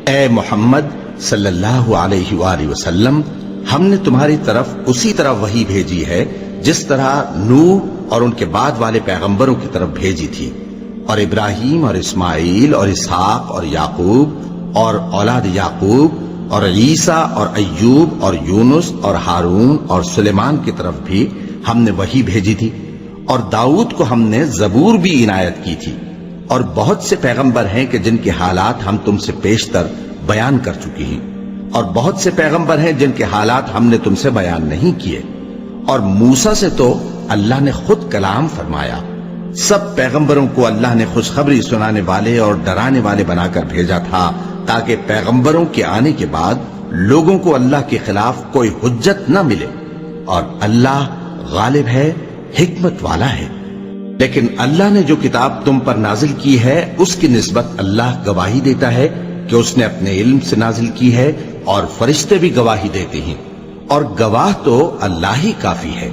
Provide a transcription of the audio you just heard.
اے محمد صلی اللہ علیہ وآلہ وسلم، ہم نے تمہاری طرف اسی طرح وحی بھیجی ہے جس طرح نوح اور ان کے بعد والے پیغمبروں کی طرف بھیجی تھی، اور ابراہیم اور اسماعیل اور اسحاق اور یعقوب اور اولاد یعقوب اور عیسیٰ اور ایوب اور یونس اور ہارون اور سلیمان کی طرف بھی ہم نے وحی بھیجی تھی، اور داؤد کو ہم نے زبور بھی عنایت کی تھی، اور بہت سے پیغمبر ہیں کہ جن کے حالات ہم تم سے پیشتر بیان کر چکی ہیں، اور بہت سے پیغمبر ہیں جن کے حالات ہم نے تم سے بیان نہیں کیے، اور موسیٰ سے تو اللہ نے خود کلام فرمایا۔ سب پیغمبروں کو اللہ نے خوشخبری سنانے والے اور ڈرانے والے بنا کر بھیجا تھا تاکہ پیغمبروں کے آنے کے بعد لوگوں کو اللہ کے خلاف کوئی حجت نہ ملے، اور اللہ غالب ہے، حکمت والا ہے۔ لیکن اللہ نے جو کتاب تم پر نازل کی ہے اس کی نسبت اللہ گواہی دیتا ہے کہ اس نے اپنے علم سے نازل کی ہے، اور فرشتے بھی گواہی دیتے ہیں، اور گواہ تو اللہ ہی کافی ہے۔